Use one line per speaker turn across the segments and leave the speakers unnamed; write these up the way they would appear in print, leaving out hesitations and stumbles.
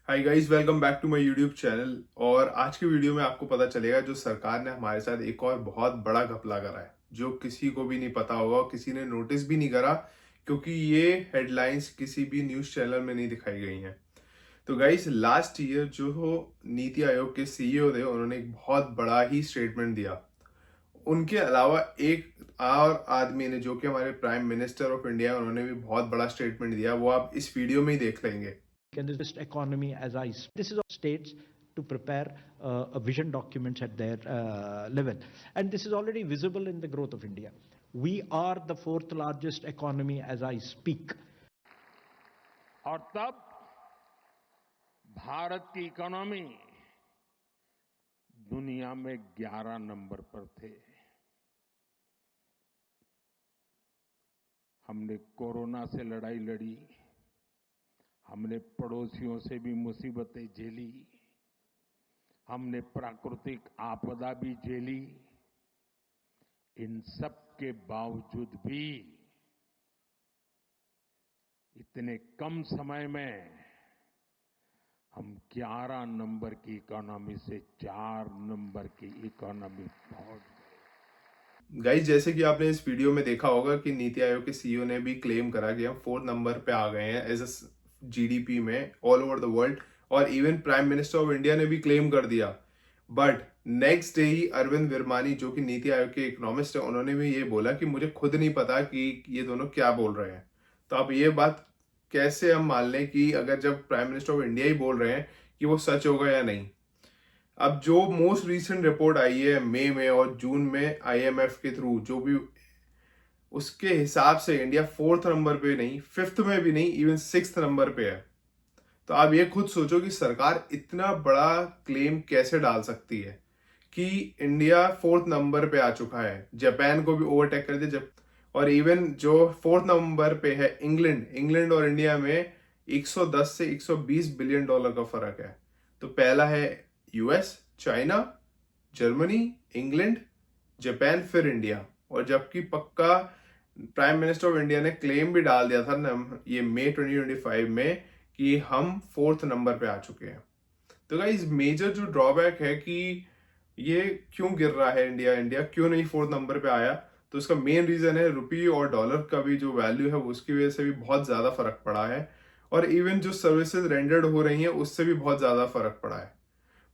Hi guys, welcome back to my YouTube channel. और आज की वीडियो में आपको पता चलेगा जो सरकार ने हमारे साथ एक और बहुत बड़ा घपला करा है, जो किसी को भी नहीं पता होगा और किसी ने नोटिस भी नहीं करा, क्योंकि ये हेडलाइंस किसी भी न्यूज़ चैनल में नहीं दिखाई गई हैं। तो गाइस, लास्ट ईयर जो नीति आयोग के सीईओ थे, उन्होंने एक बहुत बड़ा ही स्टेटमेंट दिया। उनके अलावा एक और आदमी ने, जो कि हमारे प्राइम मिनिस्टर ऑफ इंडिया, उन्होंने भी बहुत बड़ा स्टेटमेंट दिया। वो आप इस वीडियो में ही देख लेंगे।
And this economy as this is states to prepare a vision documents at their level, and this is already visible in the growth of India. We are the fourth largest economy as I speak.
और तब भारत की economy दुनिया में 11 number पर थे। हमने corona से लड़ाई लड़ी, हमने पड़ोसियों से भी मुसीबतें झेली, हमने प्राकृतिक आपदा भी झेली। इन सब के बावजूद भी इतने कम समय में हम 11 नंबर की इकोनॉमी से 4 नंबर की इकोनॉमी पहुंच गए।
गाइस, जैसे कि आपने इस वीडियो में देखा होगा कि नीति आयोग के सीईओ ने भी क्लेम करा कि हम 4th नंबर पे आ गए हैं एज अ जीडीपी में ऑल ओवर द वर्ल्ड। और even prime minister of India ने भी क्लेम कर दिया। बट नेक्स्ट डे ही अरविंद विरमानी, जो कि नीति आयोग के इकोनॉमिस्ट है, उन्होंने भी ये बोला कि मुझे खुद नहीं पता कि ये दोनों क्या बोल रहे हैं। तो अब ये बात कैसे हम मान लें कि अगर जब प्राइम मिनिस्टर ऑफ इंडिया ही बोल रहे हैं कि वो सच होगा या नहीं। अब जो मोस्ट रीसेंट रिपोर्ट आई है मई में और जून में आईएमएफ के थ्रू, जो भी, उसके हिसाब से इंडिया 4th नंबर पे नहीं, 5th में भी नहीं, इवन 6th नंबर पे है। तो आप ये खुद सोचो कि सरकार इतना बड़ा क्लेम कैसे डाल सकती है कि इंडिया 4th नंबर पे आ चुका है, जापान को भी ओवरटेक कर दिया। जब और इवन जो 4th नंबर पे है इंग्लैंड और इंडिया में 110 से 120 बिलियन डॉलर का फर्क है। तो पहला है US, China, Germany, England, Japan, फिर इंडिया। और जबकि पक्का प्राइम मिनिस्टर ऑफ इंडिया ने क्लेम भी डाल दिया था ना ये मई 2025 में कि हम 4th नंबर पे आ चुके हैं। तो गाइस, मेजर जो ड्रॉबैक है कि ये क्यों गिर रहा है, इंडिया क्यों नहीं 4th नंबर पे आया, तो इसका मेन रीजन है रुपये और डॉलर का भी जो वैल्यू है उसकी वजह से भी बहुत ज्यादा फर्क पड़ा है। और इवन जो सर्विसेज रेंडर्ड हो रही हैं उससे भी बहुत ज्यादा फर्क पड़ा है।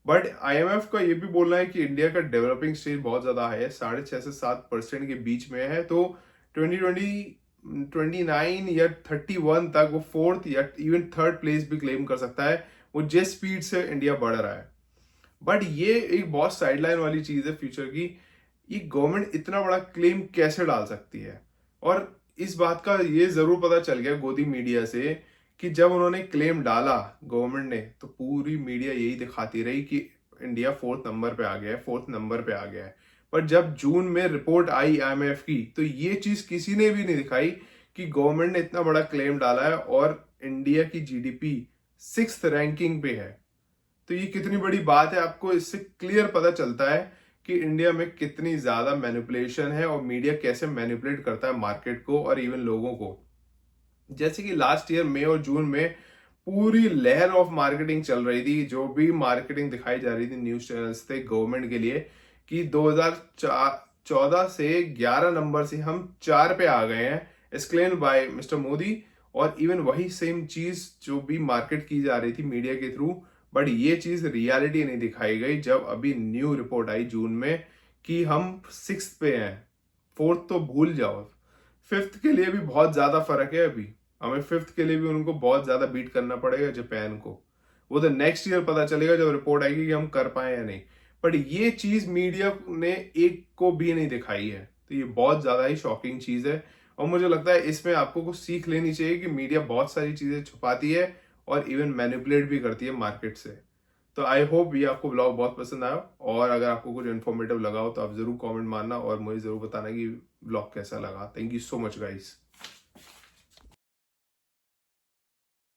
बट आईएमएफ का ये भी बोलना है कि इंडिया का डेवलपिंग स्टेज बहुत ज्यादा है, 6.5 से 7% के बीच में है। तो 2029 या 31 तक वो 4th या इवन 3rd प्लेस भी क्लेम कर सकता है, वो जिस स्पीड से इंडिया बढ़ रहा है। बट ये एक बहुत साइडलाइन वाली चीज है फ्यूचर की। ये गवर्नमेंट इतना बड़ा क्लेम कैसे डाल सकती है? और इस बात का ये जरूर पता चल गया गोदी मीडिया से कि जब उन्होंने क्लेम डाला गवर्नमेंट ने, तो पूरी मीडिया यही दिखाती रही कि इंडिया 4th नंबर पे आ गया है, 4th नंबर पे आ गया है। पर जब जून में रिपोर्ट आई आईएमएफ की, तो ये चीज किसी ने भी नहीं दिखाई कि गवर्नमेंट ने इतना बड़ा क्लेम डाला है और इंडिया की जीडीपी 6th रैंकिंग पे है। तो ये कितनी बड़ी बात है, आपको इससे क्लियर पता चलता है कि इंडिया में कितनी ज्यादा मैनिपुलेशन है और मीडिया कैसे मैनिपुलेट करता है मार्केट को और इवन लोगों को। जैसे कि लास्ट ईयर मई और जून में पूरी लहर ऑफ मार्केटिंग चल रही थी, जो भी मार्केटिंग दिखाई जा रही थी न्यूज चैनल्स थे गवर्नमेंट के लिए कि 2014 से 11 नंबर से हम 4 पे आ गए हैं, एक्सप्लेन बाय मिस्टर मोदी। और इवन वही सेम चीज जो भी मार्केट की जा रही थी मीडिया के थ्रू, बट ये चीज रियलिटी नहीं दिखाई गई। जब अभी न्यू रिपोर्ट आई जून में कि हम 6th पे हैं, 4th तो भूल जाओ, 5th के लिए भी बहुत ज्यादा फर्क है। अभी हमें 5th के लिए भी उनको बहुत ज्यादा बीट करना पड़ेगा जापान को। वो तो नेक्स्ट ईयर पता चलेगा जब रिपोर्ट आएगी कि हम कर पाए या नहीं। बट ये चीज मीडिया ने एक को भी नहीं दिखाई है, तो ये बहुत ज्यादा ही शॉकिंग चीज है। और मुझे लगता है इसमें आपको कुछ सीख लेनी चाहिए कि मीडिया बहुत सारी चीजें छुपाती है और इवन मैनिपुलेट भी करती है मार्केट से। तो आई होप ये आपको ब्लॉग बहुत पसंद आया, और अगर आपको कुछ इन्फॉर्मेटिव लगा हो तो आप जरूर कमेंट मारना और मुझे जरूर बताना कि ब्लॉग कैसा लगा। Thank you so much guys.